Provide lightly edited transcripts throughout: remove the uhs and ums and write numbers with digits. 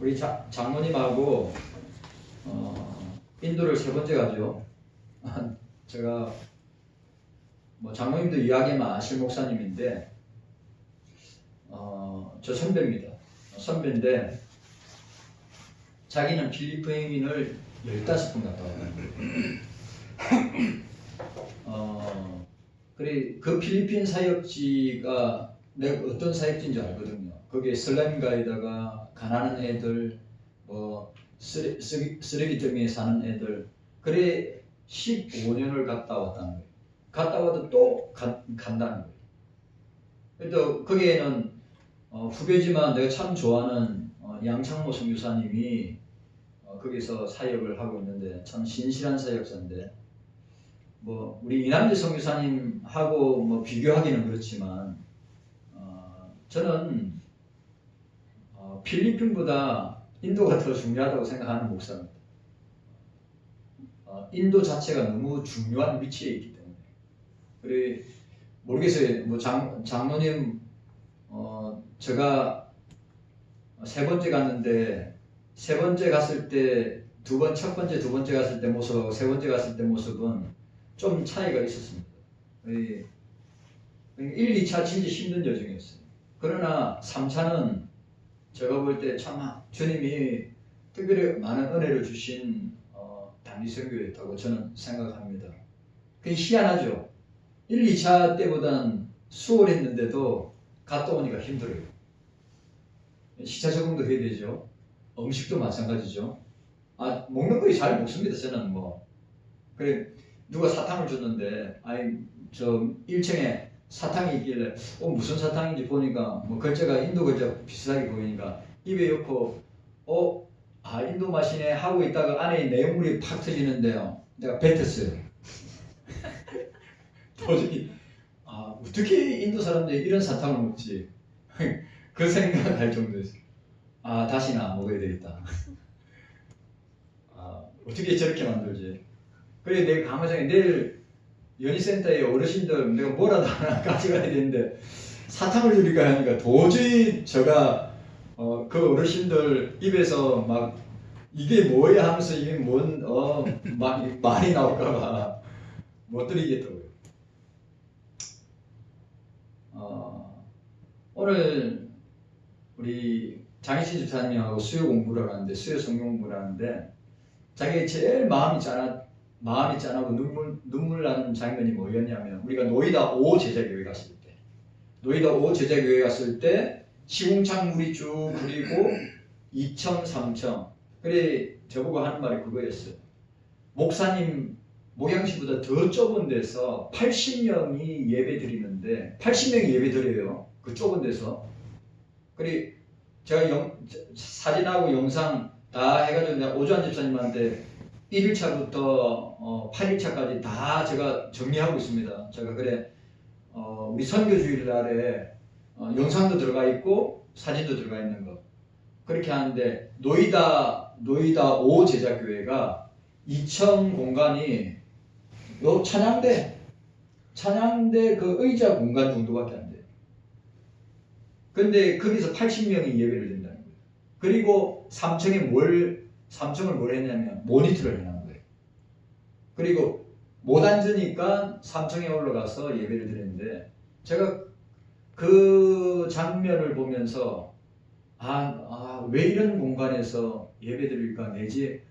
우리 장모님하고 인도를 세 번째 가죠. 제가 뭐 장모님도 이야기만 아실 목사님인데 저 선배입니다. 선배인데 자기는 필리핀을 15번 갔다 왔거든요. 그래 그 필리핀 사역지가 내가 어떤 사역지인지 알거든요. 거기에 슬럼가에다가 가난한 애들, 뭐 쓰레기더미에 사는 애들, 그래 15년을 갔다 왔다는 거예요. 갔다 와도 또 간다는 거예요. 그래도 거기에는 후배지만 내가 참 좋아하는 양창모 선교사님이 거기서 사역을 하고 있는데 참 신실한 사역자인데, 뭐 우리 이남재 선교사님하고 뭐 비교하기는 그렇지만 저는 필리핀보다 인도가 더 중요하다고 생각하는 목사입니다. 인도 자체가 너무 중요한 위치에 있기 때문에. 그래 모르겠어요. 뭐 장모님 제가 세 번째 갔는데 세 번째 갔을 때 첫 번째, 두 번째 갔을 때 모습하고 세 번째 갔을 때 모습은 좀 차이가 있었습니다. 1, 2차 진짜 힘든 여정이었어요. 그러나 3차는 제가 볼 때 참 주님이 특별히 많은 은혜를 주신 단기선교였다고 저는 생각합니다. 그게 희한하죠. 1, 2차 때보다는 수월했는데도 갔다 오니까 힘들어요. 시차 적응도 해야 되죠. 음식도 마찬가지죠. 먹는 거에 잘 먹습니다. 저는 뭐. 그래 누가 사탕을 줬는데 저 1층에 사탕이 있길래 무슨 사탕인지 보니까 뭐 글자가 인도 글자 비슷하게 보이니까 입에 넣고 인도 맛이네 하고 있다가 안에 내용물이 팍 터지는데요. 내가 뱉었어요. 도저히 어떻게 인도 사람들이 이런 사탕을 먹지? 그 생각할 정도였어요. 다시는 안 먹어야 되겠다. 어떻게 저렇게 만들지? 그래 내가 가만히 내일 연희센터에 어르신들 내가 뭐라도 하나 가져가야 되는데 사탕을 주니까 하니까 도저히 제가 그 어르신들 입에서 막 이게 뭐야 하면서 이게 막 말이 나올까봐 못 드리겠더라고요. 오늘 우리 장희신 집사님하고 수요 공부를 하는데 수요 성경 공부를 하는데 자기 제일 마음이 짠하고 눈물 나는 장면이 뭐였냐면 우리가 노이다 5 제자교회 갔을 때 노이다 5 제자교회 갔을 때 시궁창 물이 쭉 그리고 2층 3층 그래 저보고 하는 말이 그거였어요. 목사님 목양실보다 더 좁은 데서 80명이 예배 드리는데 80명이 예배 드려요. 그 좁은 데서. 그래 제가 사진하고 영상 다 해가지고 내가 오주환 집사님한테 1일차부터 8일차까지 다 제가 정리하고 있습니다. 제가 그래 우리 선교주일 날에 영상도 들어가 있고 사진도 들어가 있는 거 그렇게 하는데 노이다 5 제자교회가 2층 공간이 요 찬양대 그 의자 공간 정도밖에 안 돼요. 근데 거기서 80명이 예배를 드린다는 거예요. 그리고 3층을 뭘 했냐면 모니터를 해놓은 거예요. 그리고 못 앉으니까 3층에 올라가서 예배를 드렸는데 제가 그 장면을 보면서 왜 이런 공간에서 예배 드릴까 내지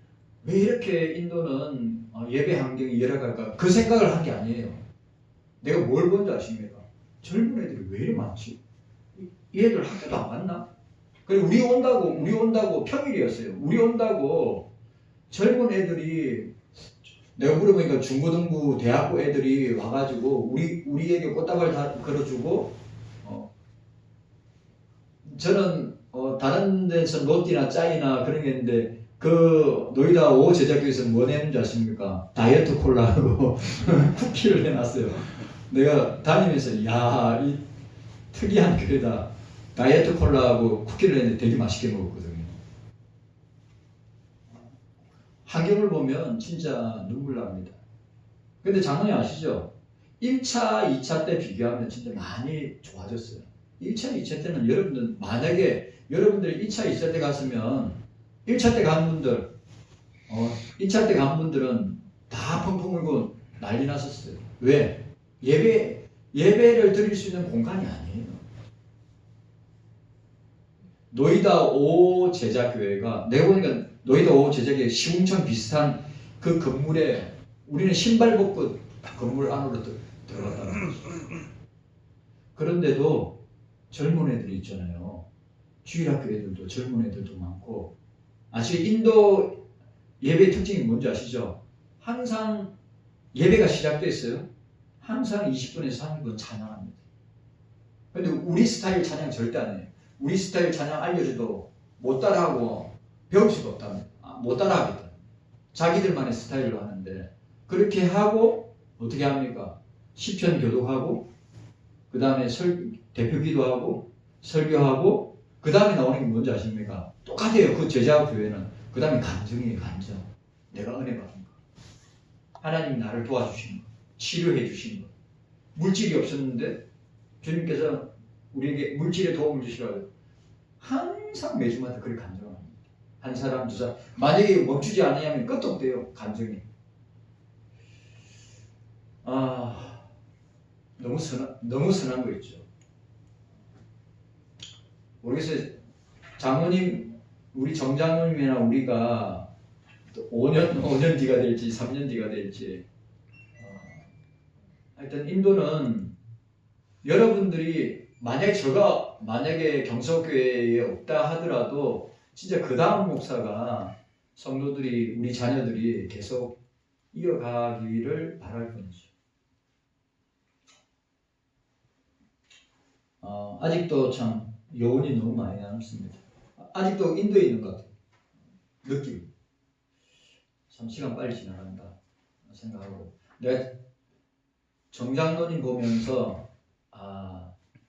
왜 이렇게 인도는 예배 환경이 열악할까 그 생각을 한 게 아니에요. 내가 뭘 본지 아십니까? 젊은 애들이 왜 이렇게 많지? 이 애들 학교도 안 갔나? 그리고 우리 온다고 평일이었어요. 우리 온다고 젊은 애들이 내가 물어보니까 중고등부 대학교 애들이 와가지고 우리에게 꽃다발 다 걸어주고 저는 다른 데서 롯데나 짜이나 그런 게 있는데 그 노이다 5 제자교에서 뭐 내는지 아십니까? 다이어트 콜라하고 쿠키를 해놨어요. 내가 다니면서 이 특이한 교회다. 다이어트 콜라하고 쿠키를 했는데 되게 맛있게 먹었거든요. 환경을 보면 진짜 눈물 납니다. 근데 장모님 아시죠? 1차, 2차 때 비교하면 진짜 많이 좋아졌어요. 1차, 2차 때는 여러분들 만약에 여러분들이 2차, 2차 때 갔으면 1차 때 간 분들, 2차 때 간 분들은 다 펑펑 울고 난리 났었어요. 왜? 예배를 드릴 수 있는 공간이 아니에요. 노이다 5 제자교회가, 내가 보니까 노이다 5 제자교회 시궁창 비슷한 그 건물에 우리는 신발 벗고 건물 안으로 들어갔다는 거죠. 그런데도 젊은 애들이 있잖아요. 주일학교 애들도 젊은 애들도 많고. 아시죠? 인도 예배 특징이 뭔지 아시죠? 항상 예배가 시작됐어요. 항상 20분에서 30분 찬양합니다. 근데 우리 스타일 찬양 절대 안 해요. 우리 스타일 찬양 알려줘도 못 따라하고 배울 수가 없답니다. 못 따라하겠다. 자기들만의 스타일로 하는데, 그렇게 하고 어떻게 합니까? 시편 교독하고, 그 다음에 대표 기도하고, 설교하고, 그 다음에 나오는 게 뭔지 아십니까? 똑같아요. 그 제자 교회는. 그 다음에 간증이에요. 간증. 내가 은혜 받은 거. 하나님이 나를 도와주신 거. 치료해 주신 거. 물질이 없었는데 주님께서 우리에게 물질의 도움을 주시라고 항상 매주마다 그렇게 간증합니다. 한 사람, 두 사람. 만약에 멈추지 않으면 끝도 없대요. 간증이. 너무 선한 거 있죠. 모르겠어요. 장모님, 우리 정장모님이나 우리가 5년 뒤가 될지 3년 뒤가 될지, 하여튼 인도는 여러분들이 만약에 경서교회에 없다 하더라도 진짜 그 다음 목사가 성도들이, 우리 자녀들이 계속 이어가기를 바랄 뿐이죠. 아직도 참 여운이 너무 많이 남습니다. 아직도 인도에 있는 것 같아요. 느낌. 참 시간 빨리 지나간다 생각하고, 내가 정장로님 보면서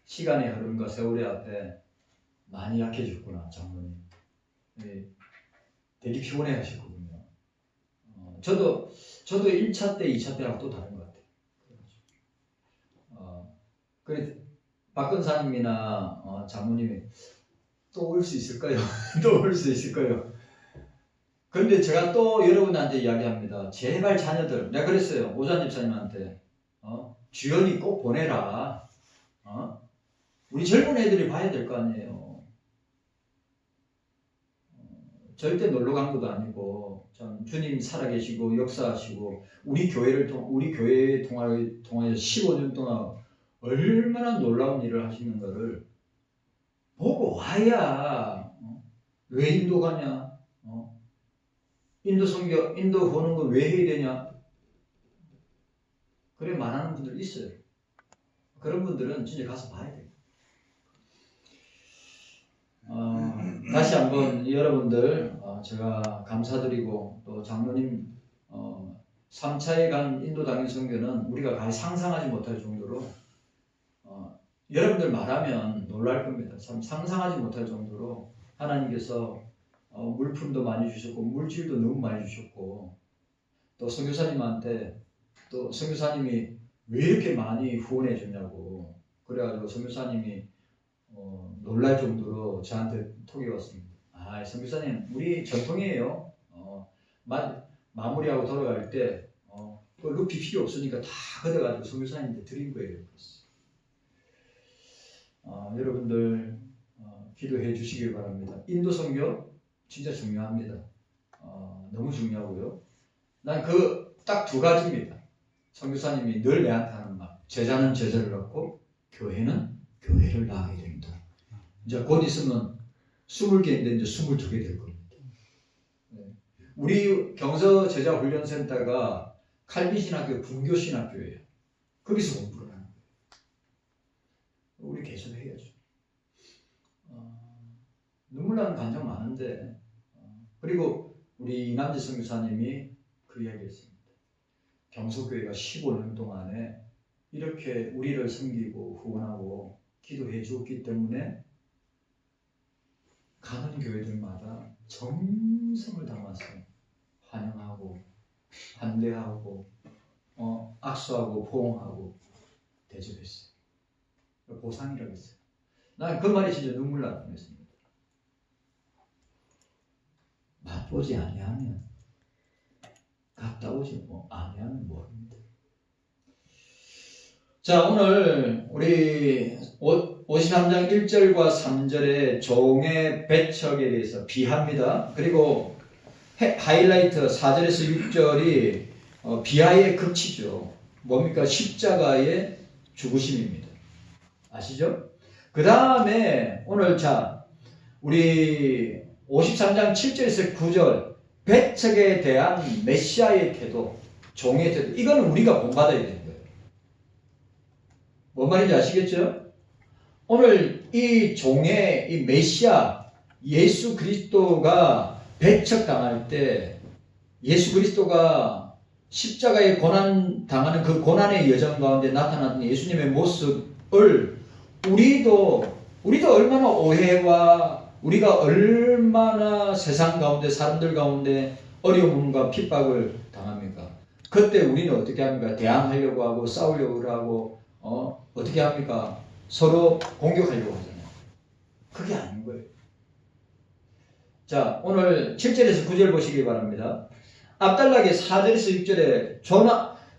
시간의 흐름과 세월의 앞에 많이 약해졌구나. 장로님 되게 피곤해 하셨거든요. 저도 1차 때 2차 때하고 또 다른 것 같아요. 그래 박근사님이나 장모님이 또 올 수 있을까요? 또 올 수 있을까요? 그런데 제가 또 여러분한테 이야기합니다. 제발 자녀들, 내가 그랬어요. 오전 집사님한테 주연이 꼭 보내라. 우리 젊은 애들이 봐야 될 거 아니에요. 절대 놀러 간 것도 아니고, 참 주님 살아계시고 역사하시고 우리 교회에 통하여 15년 동안 얼마나 놀라운 일을 하시는가를 보고 와야. 왜 인도 가냐? 인도 선교, 인도 보는 거 왜 해야 되냐? 그래 말하는 분들 있어요. 그런 분들은 진짜 가서 봐야 돼요. 다시 한번 여러분들 제가 감사드리고, 또 장로님 3차에 간 인도 당일 선교는 우리가 거의 상상하지 못할 정도로, 여러분들 말하면 놀랄 겁니다. 참 상상하지 못할 정도로 하나님께서 물품도 많이 주셨고 물질도 너무 많이 주셨고, 또 선교사님한테, 또 선교사님이 왜 이렇게 많이 후원해 줬냐고 그래가지고 선교사님이 놀랄 정도로 저한테 톡이 왔습니다. 선교사님, 우리 전통이에요. 마무리하고 돌아갈 때 루피 필요 없으니까 다 걷어가지고 선교사님한테 드린 거예요. 여러분들 기도해 주시길 바랍니다. 인도 선교 진짜 중요합니다. 너무 중요하고요. 난 딱 두 가지입니다. 선교사님이 늘 내한테 하는 말, 제자는 제자를 낳고 교회는 교회를 낳아야 됩니다. 이제 곧 있으면 20개인데 이제 22개 될 겁니다. 우리 경서 제자 훈련센터가 칼빈신학교 분교신학교예요. 거기서 공부를 하는 거예요. 우리 계속 해야죠. 눈물 나는 감정 많은데, 그리고 우리 이남재 선교사님이 그 이야기했습니다. 경서교회가 15년 동안에 이렇게 우리를 섬기고 후원하고 기도해 주었기 때문에 가는 교회들마다 정성을 담아서 환영하고 환대하고 악수하고 포옹하고 대접했어요. 보상이라고 했어요. 난 그 말이 진짜 눈물 나긴 했습니다. 보지 아니하면 갔다 오지 아니하면 모릅니다. 자, 오늘 우리 53장 1절과 3절의 종의 배척에 대해서 비하입니다. 그리고 하이라이트 4절에서 6절이 비하의 극치죠. 뭡니까? 십자가의 죽으심입니다. 아시죠? 그 다음에 오늘 우리 53장 7절에서 9절 배척에 대한 메시아의 태도, 종의 태도, 이거는 우리가 본받아야 되는 거예요. 뭔 말인지 아시겠죠? 오늘 이 종의 이 메시아 예수 그리스도가 배척당할 때 예수 그리스도가 십자가에 고난 당하는 그 고난의 여정 가운데 나타났던 예수님의 모습을 우리도 얼마나 오해와 우리가 얼마나 세상 가운데 사람들 가운데 어려움과 핍박을 당합니까? 그때 우리는 어떻게 합니까? 대항하려고 하고 싸우려고 하고 어떻게 합니까? 서로 공격하려고 하잖아요. 그게 아닌 거예요. 자, 오늘 7절에서 9절 보시기 바랍니다. 앞달락의 4절에서 6절에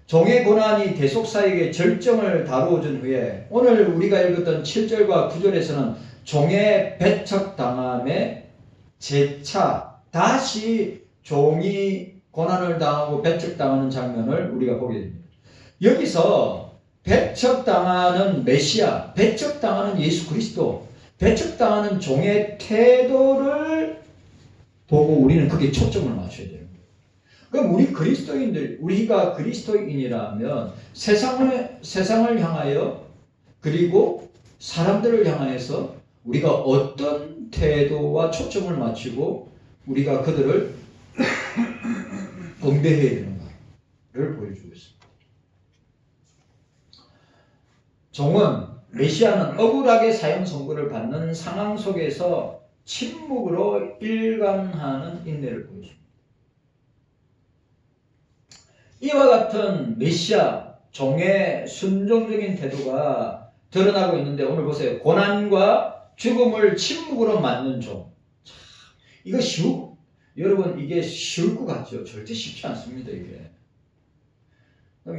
종의 고난이 대속사에게 절정을 다루어준 후에 오늘 우리가 읽었던 7절과 9절에서는 종의 배척당함에 재차 다시 종이 고난을 당하고 배척당하는 장면을 우리가 보게 됩니다. 여기서 배척당하는 메시아, 배척당하는 예수 그리스도, 배척당하는 종의 태도를 보고 우리는 거기에 초점을 맞춰야 돼요. 그럼 우리 그리스도인들, 우리가 그리스도인이라면 세상을 향하여 그리고 사람들을 향해서 우리가 어떤 태도와 초점을 맞추고 우리가 그들을 응대해야 되는가를 보여주고 있습니다. 종은 메시아는 억울하게 사형 선고를 받는 상황 속에서 침묵으로 일관하는 인내를 보여줍니다. 이와 같은 메시아 종의 순종적인 태도가 드러나고 있는데 오늘 보세요. 고난과 죽음을 침묵으로 맞는 종. 이거 여러분 이게 쉬울 것 같죠? 절대 쉽지 않습니다. 이게.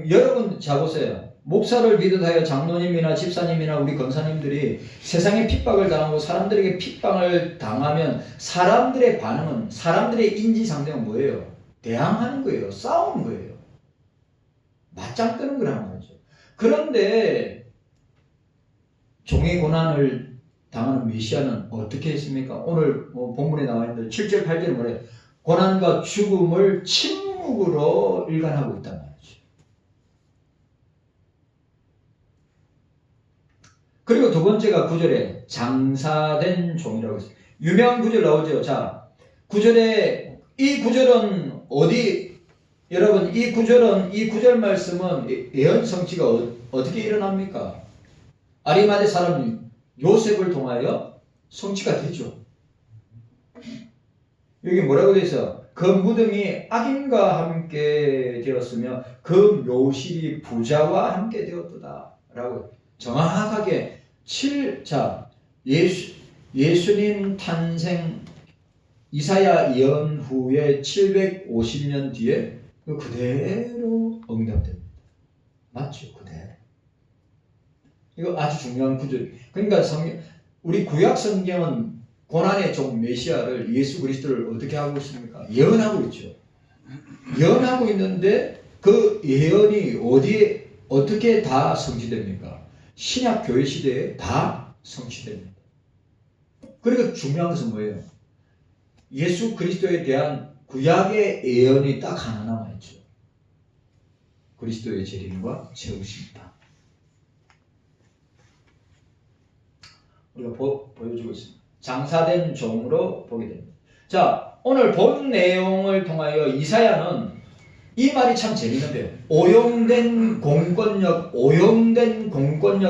여러분 보세요. 목사를 비롯하여 장로님이나 집사님이나 우리 권사님들이 세상에 핍박을 당하고 사람들에게 핍박을 당하면 사람들의 반응은 사람들의 인지상정은 뭐예요? 대항하는 거예요. 싸우는 거예요. 맞짱 뜨는 거란 말이죠. 그런데 종의 고난을 당하는 메시아는 어떻게 했습니까? 오늘 본문에 나와 있는 7절 8절에 뭐래요? 고난과 죽음을 침묵으로 일관하고 있단 말이죠. 그리고 두 번째가 9절에 장사된 종이라고 했어요. 유명한 구절 나오죠. 자, 9절에 이 구절은 여러분 이 구절 말씀은 예언 성취가 어떻게 일어납니까? 아리마대 사람 요셉을 통하여 성취가 되죠. 여기 뭐라고 되어 있어? 그 무덤이 악인과 함께 되었으며 그 묘실이 부자와 함께 되었도다 라고 정확하게 예수님 탄생 이사야 예언 후에 750년 뒤에 그대로 응답됩니다. 맞죠? 그대로. 이거 아주 중요한 구절. 그러니까 우리 구약 성경은 고난의 종 메시아를 예수 그리스도를 어떻게 하고 있습니까? 예언하고 있죠. 예언하고 있는데 그 예언이 어떻게 다 성취됩니까? 신약 교회 시대에 다 성취됩니다. 그리고 중요한 것은 뭐예요? 예수 그리스도에 대한 구약의 예언이 딱 하나 남아있죠. 그리스도의 재림과 채우심이다. 우리가 보여주고 있습니다. 장사된 종으로 보게 됩니다. 자, 오늘 본 내용을 통하여 이사야는 이 말이 참 재밌는데요. 오용된 공권력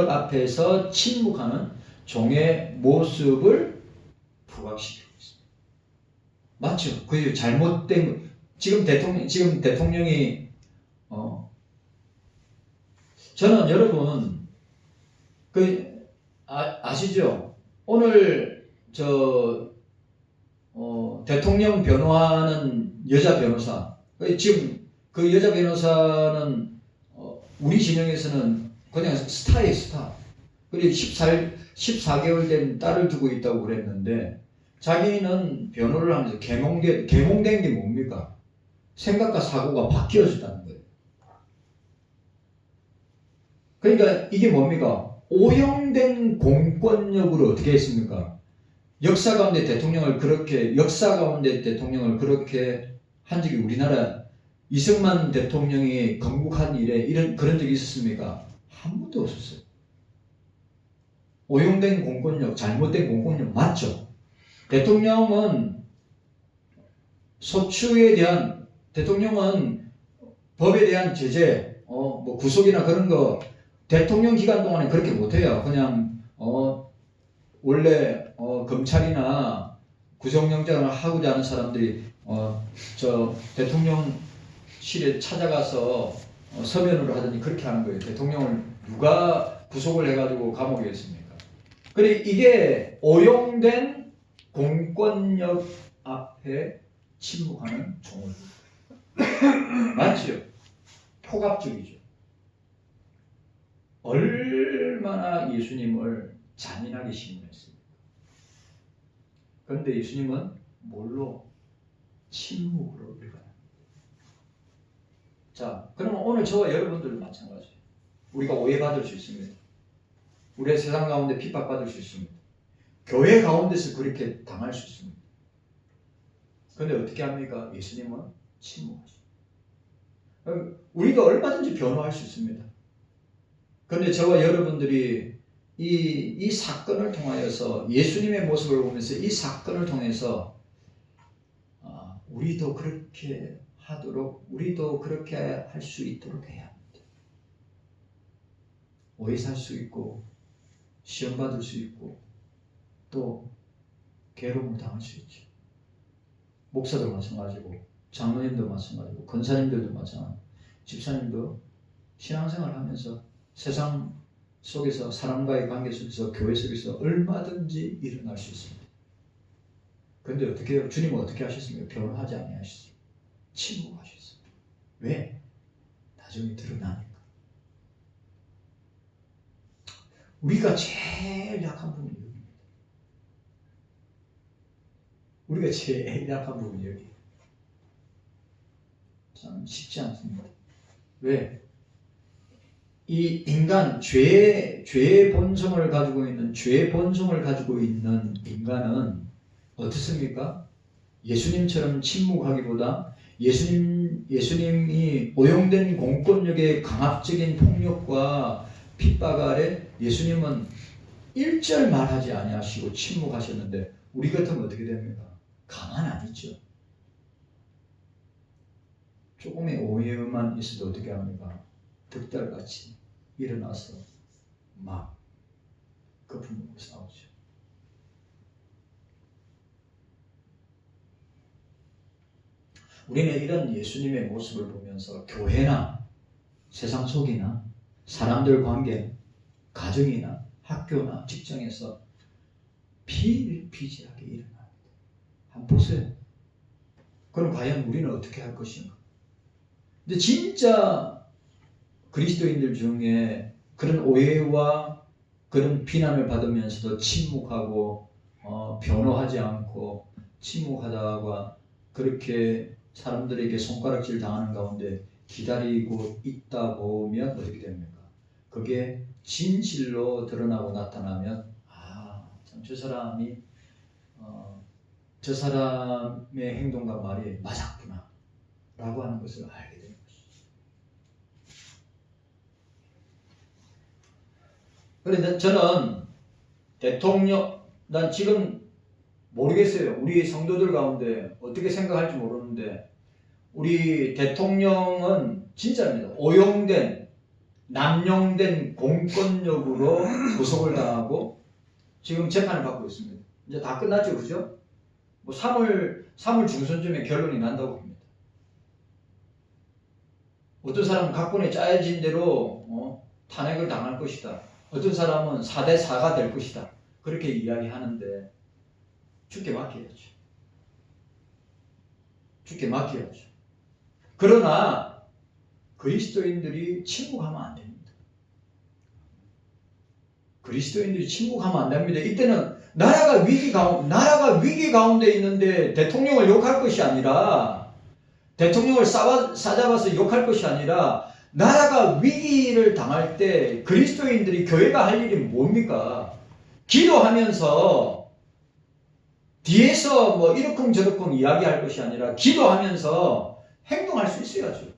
앞에서 침묵하는 종의 모습을 부각시키고 있습니다. 맞죠? 그 잘못된 지금 대통령이 저는 여러분 아시죠? 오늘 대통령 변호하는 여자 변호사. 지금 그 여자 변호사는 우리 진영에서는 그냥 스타예요, 스타. 그리고 14개월 된 딸을 두고 있다고 그랬는데 자기는 변호를 하면서 계몽된 게 뭡니까? 생각과 사고가 바뀌어졌다는 거예요. 그러니까 이게 뭡니까? 오형된 공권력으로 어떻게 했습니까? 역사 가운데 대통령을 그렇게 한 적이 우리나라 이승만 대통령이 건국한 이래 그런 적이 있었습니까? 한 번도 없었어요. 오용된 공권력, 잘못된 공권력 맞죠? 대통령은 대통령은 법에 대한 제재, 뭐 구속이나 그런 거 대통령 기간 동안에 그렇게 못해요. 그냥 원래 검찰이나 구속영장을 하고자 하는 사람들이 저 대통령실에 찾아가서 서면으로 하더니 그렇게 하는 거예요. 대통령을 누가 구속을 해가지고 감옥에 있습니까? 그래 이게 오용된 공권력 앞에 침묵하는 종을 맞죠? 포갑적이죠. 얼마나 예수님을 잔인하게 신문했습니까? 그런데 예수님은 뭘로? 침묵으로 일관합니다. 자, 그러면 오늘 저와 여러분들도 마찬가지예요. 우리가 오해받을 수 있습니다. 우리의 세상 가운데 핍박받을 수 있습니다. 교회 가운데서 그렇게 당할 수 있습니다. 그런데 어떻게 합니까? 예수님은 침묵하십니다. 우리도 얼마든지 변호할 수 있습니다. 그런데 저와 여러분들이 이 사건을 통하여서 예수님의 모습을 보면서 이 사건을 통해서 우리도 그렇게 하도록 우리도 그렇게 할 수 있도록 해야 합니다. 오해 살 수 있고 시험 받을 수 있고 또 괴로움을 당할 수 있죠. 목사도 마찬가지고 장로님도 마찬가지고 권사님들도 마찬가지고 집사님도 신앙생활을 하면서 세상 속에서 사람과의 관계 속에서 교회 속에서 얼마든지 일어날 수 있습니다. 그런데 어떻게 해요? 주님은 어떻게 하셨습니까? 변호하지 아니하셨습니다. 침묵하셨습니다. 왜? 나중에 드러나니까. 우리가 제일 약한 부분이 여기입니다. 우리가 제일 약한 부분이 여기. 참 쉽지 않습니다. 왜? 이 인간 죄의 본성을 가지고 있는 인간은 어떻습니까? 예수님처럼 침묵하기보다 예수님이 오용된 공권력의 강압적인 폭력과 핍박 아래 예수님은 일절 말하지 아니하시고 침묵하셨는데 우리 같으면 어떻게 됩니까? 가만 안 있죠. 조금의 오해만 있어도 어떻게 합니까? 득달같이 일어나서 막 거품을 싸우죠. 우리는 이런 예수님의 모습을 보면서 교회나 세상 속이나 사람들 관계, 가정이나 학교나 직장에서 비일비재하게 일어납니다. 한번 보세요. 그럼 과연 우리는 어떻게 할 것인가? 근데 진짜 그리스도인들 중에 그런 오해와 그런 비난을 받으면서도 침묵하고 변호하지 않고 침묵하다가 그렇게 사람들에게 손가락질 당하는 가운데 기다리고 있다 보면 어떻게 됩니까? 그게 진실로 드러나고 나타나면 참 저 사람이 저 사람의 행동과 말이 맞았구나 라고 하는 것을 알게 되는 것이죠. 그런데 저는 난 지금 모르겠어요. 우리 성도들 가운데 어떻게 생각할지 모르는데 우리 대통령은 진짜입니다. 오용된 남용된 공권력으로 구속을 당하고 지금 재판을 받고 있습니다. 이제 다 끝났죠, 그죠? 뭐 3월 중순쯤에 결론이 난다고 합니다. 어떤 사람은 각본에 짜여진 대로 탄핵을 당할 것이다. 어떤 사람은 4대 4가 될 것이다. 그렇게 이야기하는데 죽게 맡겨야죠. 주께 맡겨야죠. 그러나 그리스도인들이 침묵하면 안 됩니다. 그리스도인들이 침묵하면 안 됩니다. 이때는 나라가 위기 가운데 있는데 대통령을 욕할 것이 아니라, 대통령을 싸잡아서 욕할 것이 아니라, 나라가 위기를 당할 때 그리스도인들이, 교회가 할 일이 뭡니까? 기도하면서 뒤에서 뭐 이러쿵저러쿵 이야기할 것이 아니라 기도하면서 행동할 수 있어야죠.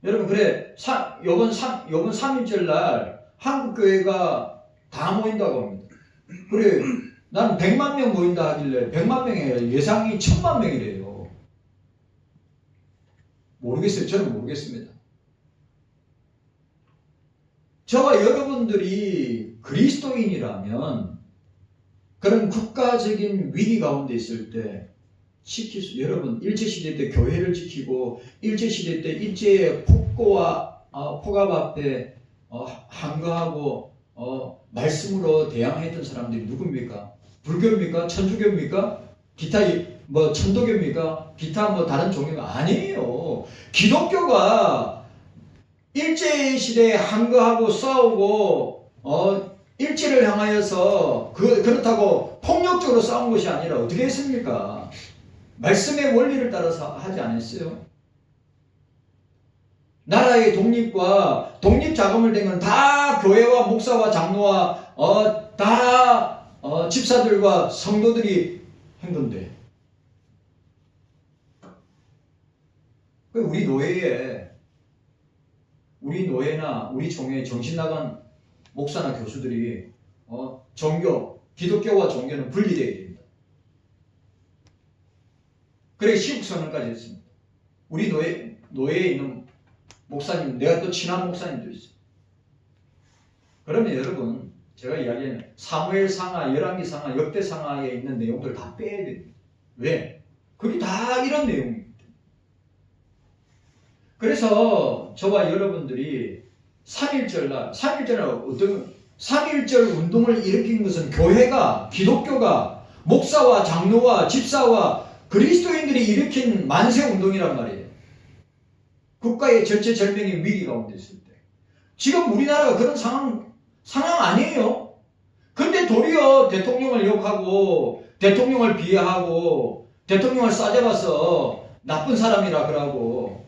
여러분, 그래, 요번 3일절 날 한국교회가 다 모인다고 합니다. 그래, 나는 100만 명 모인다 하길래 100만 명이에요. 예상이 1000만 명이래요. 모르겠어요. 저는 모르겠습니다. 저와 여러분들이 그리스도인이라면 그런 국가적인 위기 가운데 있을 때 여러분, 일제시대 때 교회를 지키고 일제시대 때 일제의 폭거와 폭압 앞에 항거하고 말씀으로 대항했던 사람들이 누굽니까? 불교입니까? 천주교입니까? 기타 뭐 천도교입니까? 기타 뭐 다른 종교가 아니에요. 기독교가 일제시대에 항거하고 싸우고 일제를 향하여서 그렇다고 폭력적으로 싸운 것이 아니라 어떻게 했습니까? 말씀의 원리를 따라서 하지 않았어요. 나라의 독립과 독립 자금을 댄 건 다 교회와 목사와 장로와 다 집사들과 성도들이 한 건데, 우리 노예나 우리 종에 정신 나간 목사나 교수들이 기독교와 종교는 분리되어야 됩니다. 그래 시국선언까지 했습니다. 우리 노예에 있는 목사님, 내가 또 친한 목사님도 있어요. 그러면 여러분, 제가 이야기하는 사무엘상하, 열왕기상하, 역대상하에 있는 내용들 다 빼야 됩니다. 왜? 그게 다 이런 내용입니다. 그래서 저와 여러분들이 3.1절 운동을 일으킨 것은 교회가, 기독교가, 목사와 장로와 집사와 그리스도인들이 일으킨 만세운동이란 말이에요. 국가의 절체절명의 위기 가운데 있을 때. 지금 우리나라가 그런 상황 아니에요. 근데 도리어 대통령을 욕하고 대통령을 비하하고 대통령을 싸잡아서 나쁜 사람이라 그러고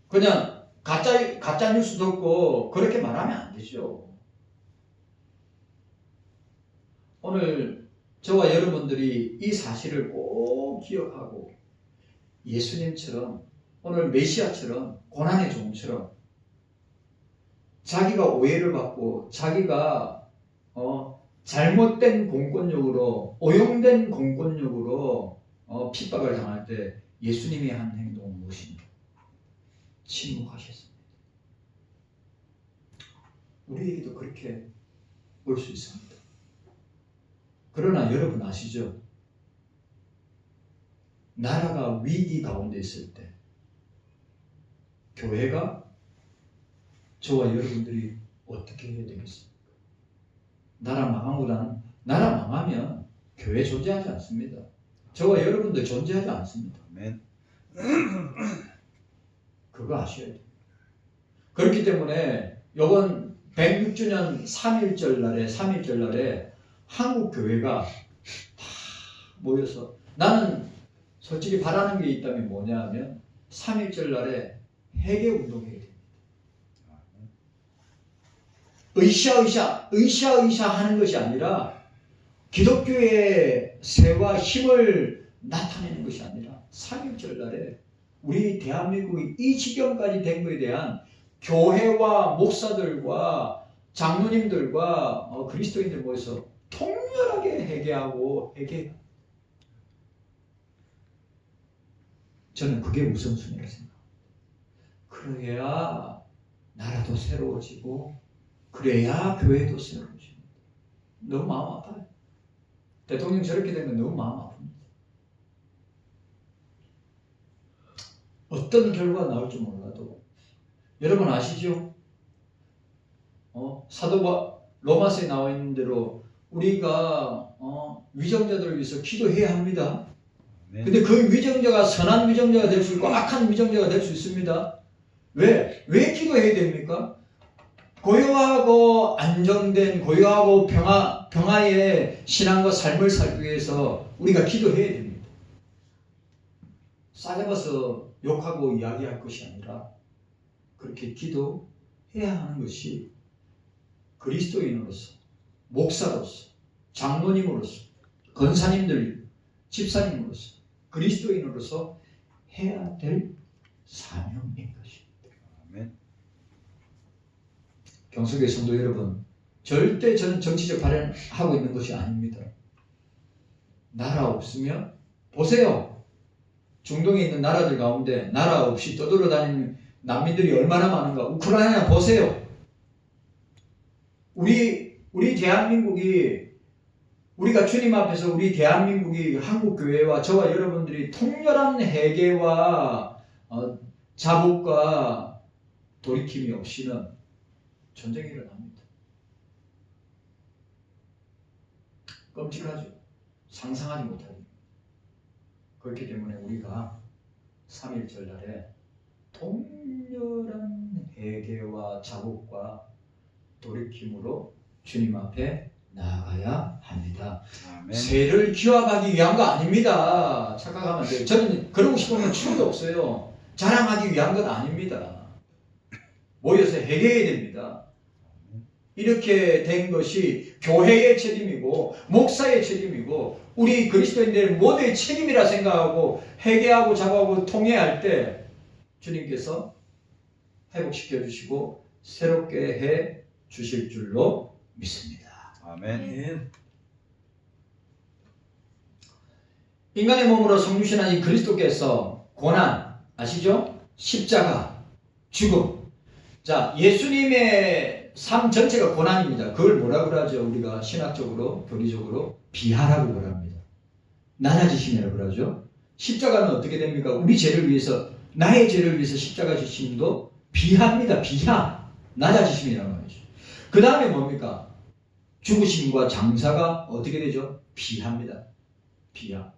그냥 가짜 뉴스 듣고 그렇게 말하면 안 되죠. 오늘 저와 여러분들이 이 사실을 꼭 기억하고 예수님처럼, 오늘 메시아처럼, 고난의 종처럼 자기가 오해를 받고 자기가 잘못된 공권력으로, 오용된 공권력으로 핍박을 당할 때 예수님이 한 행동은 무엇입니까? 침묵하셨습니다. 우리에게도 그렇게 올 수 있습니다. 그러나 여러분 아시죠? 나라가 위기 가운데 있을 때 교회가, 저와 여러분들이 어떻게 해야 되겠습니까? 나라 망하면 교회 존재하지 않습니다. 저와 여러분들 존재하지 않습니다. 아멘. 그거 아셔야 돼요. 그렇기 때문에 이번 106주년 3.1절 날에 한국 교회가 다 모여서, 나는 솔직히 바라는 게 있다면 뭐냐 하면 3.1절 날에 회개 운동해야 됩니다. 으쌰으쌰 하는 것이 아니라 기독교의 세와 힘을 나타내는 것이 아니라 3.1절 날에 우리 대한민국이 이 지경까지 된 것에 대한 교회와 목사들과 장로님들과 그리스도인들 모여서 통렬하게 회개하고 저는 그게 우선순위라고 생각합니다. 그래야 나라도 새로워지고 그래야 교회도 새로워집니다. 너무 마음 아파요. 대통령 저렇게 되면 너무 마음 아픕니다. 어떤 결과가 나올지 몰라도 여러분 아시죠? 사도 로마서에 나와 있는 대로 우리가 위정자들을 위해서 기도해야 합니다. 네. 근데 그 위정자가 선한 위정자가 될 수 있고 악한 위정자가 될 수 있습니다. 왜 기도해야 됩니까? 고요하고 안정된 고요하고 평화의 신앙과 삶을 살기 위해서 우리가 기도해야 됩니다. 싸잡아서 욕하고 이야기할 것이 아니라 그렇게 기도해야 하는 것이 그리스도인으로서, 목사로서, 장로님으로서, 권사님들, 집사님으로서, 그리스도인으로서 해야 될 사명인 것입니다. 아멘. 경석의 성도 여러분, 절대 저는 정치적 발언하고 있는 것이 아닙니다. 나라 없으면 보세요. 중동에 있는 나라들 가운데 나라 없이 떠돌아다니는 난민들이 얼마나 많은가. 우크라이나 보세요. 우리 대한민국이, 우리가 주님 앞에서 우리 대한민국이 한국교회와 저와 여러분들이 통렬한 회개와 자복과 돌이킴이 없이는 전쟁이 일어납니다. 끔찍하죠. 상상하지 못하죠. 그렇기 때문에 우리가 3.1절 날에 통렬한 회개와 자복과 돌이킴으로 주님 앞에 나아가야 합니다. 아멘. 새를 기업하기 위한 거 아닙니다. 착각하면 안 돼요. 저는 그러고 싶으면 추억도 없어요. 자랑하기 위한 건 아닙니다. 모여서 회개해야 됩니다. 이렇게 된 것이 교회의 책임이고 목사의 책임이고 우리 그리스도인들 모두의 책임이라 생각하고 회개하고 자복하고 통회할 때 주님께서 회복시켜 주시고 새롭게 해 주실 줄로 믿습니다. 아멘. 인간의 몸으로 성육신하신 그리스도께서 고난 아시죠? 십자가, 죽음. 자, 예수님의 삶 전체가 고난입니다. 그걸 뭐라고 그러죠? 우리가 신학적으로, 교리적으로 비하라고 그럽니다. 낮아지심이라고 그러죠. 십자가는 어떻게 됩니까? 우리 죄를 위해서, 나의 죄를 위해서 십자가 지심도 비하입니다. 비하. 낮아지심이라고 말이죠. 그 다음에 뭡니까? 죽으심과 장사가 어떻게 되죠? 비하입니다. 비하.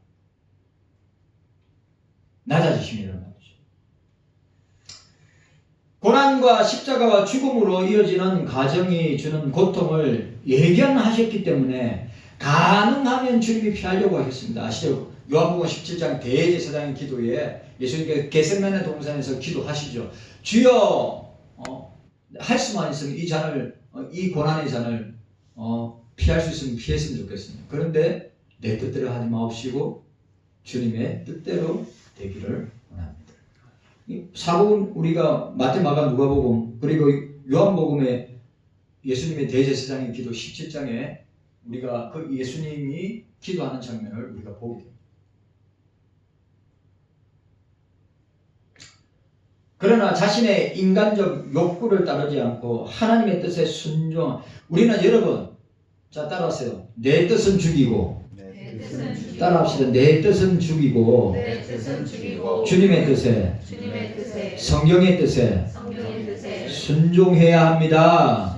낮아지심이라는 말이죠. 고난과 십자가와 죽음으로 이어지는 과정이 주는 고통을 예견하셨기 때문에 가능하면 주님이 피하려고 하셨습니다. 아시죠? 요한복음 17장 대제사장의 기도에 예수님께서 겟세마네 동산에서 기도하시죠. 주여 할 수만 있으면 이 잔을 이 고난의 잔을 피할 수 있으면 피했으면 좋겠습니다. 그런데 내 뜻대로 하지 마옵시고 주님의 뜻대로 되기를 원합니다. 사복음 우리가 마태, 마가, 누가복음 그리고 요한복음의 예수님의 대제사장의 기도 17장에 우리가 그 예수님이 기도하는 장면을 우리가 보게 됩니다. 그러나 자신의 인간적 욕구를 따르지 않고 하나님의 뜻에 순종. 우리는 여러분, 자 따라하세요. 내 뜻은 죽이고, 따라합시다. 내 뜻은 죽이고, 주님의 뜻에, 성경의 뜻에 순종해야 합니다.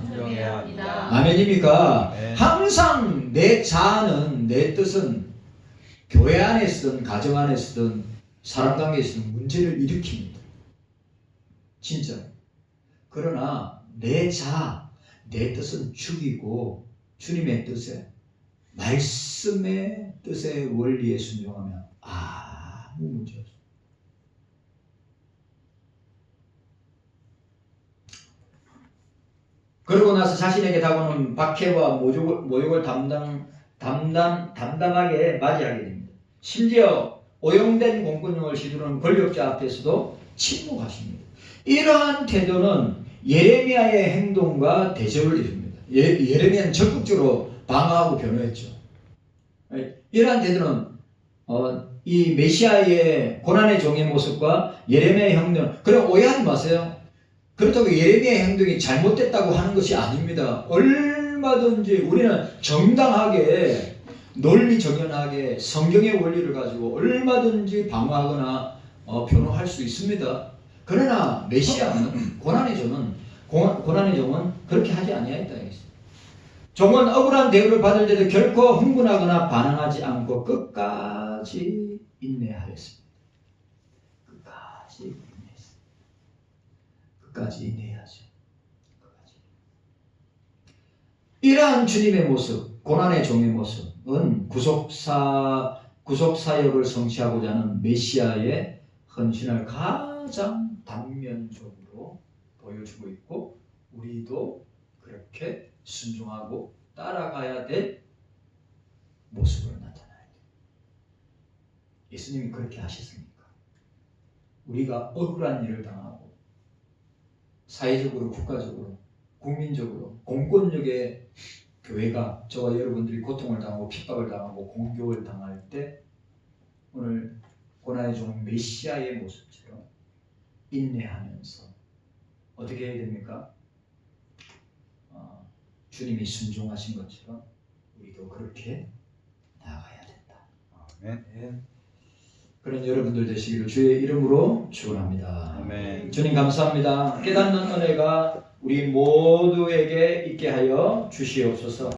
아멘입니까? 네. 항상 내 자아는, 내 뜻은 교회 안에서든 가정 안에서든 사람 관계에서든 문제를 일으킵니다. 진짜. 그러나 내 자아, 내 뜻은 죽이고 주님의 뜻에, 말씀의 뜻의 원리에 순종하면 아무 문제 없습니다. 그러고 나서 자신에게 다가오는 박해와 모욕을 담담하게 맞이하게 됩니다. 심지어 오용된 공권력을 휘두르는 권력자 앞에서도 침묵하십니다. 이러한 태도는 예레미야의 행동과 대조를 이룹니다. 예레미야는 적극적으로 방어하고 변호했죠. 이러한 태도는 이 메시아의 고난의 종의 모습과 예레미야의 행동, 그럼 오해하지 마세요. 그렇다고 예레미야의 행동이 잘못됐다고 하는 것이 아닙니다. 얼마든지 우리는 정당하게, 논리정연하게 성경의 원리를 가지고 얼마든지 방어하거나 변호할 수 있습니다. 그러나 메시아는 고난의 종은 그렇게 하지 아니하였다. 종은 억울한 대우를 받을 때도 결코 흥분하거나 반항하지 않고 끝까지 인내하였습니다. 끝까지 인내했습니다. 끝까지 인내해야죠. 끝까지. 이러한 주님의 모습, 고난의 종의 모습은 구속사역을 성취하고자 하는 메시아의 헌신을 가장 단면적으로 보여주고 있고, 우리도 그렇게 순종하고 따라가야 될 모습으로 나타나야 돼요. 예수님이 그렇게 하셨습니까? 우리가 억울한 일을 당하고 사회적으로, 국가적으로, 국민적으로 공권력의 교회가 저와 여러분들이 고통을 당하고 핍박을 당하고 공격을 당할 때 오늘 고난의 종 메시아의 모습처럼 인내하면서 어떻게 해야 됩니까? 주님이 순종하신 것처럼 우리도 그렇게 나아가야 된다. 아멘. 그런 여러분들 되시기를 주의 이름으로 축원합니다. 아멘. 주님 감사합니다. 깨닫는 은혜가 우리 모두에게 있게 하여 주시옵소서.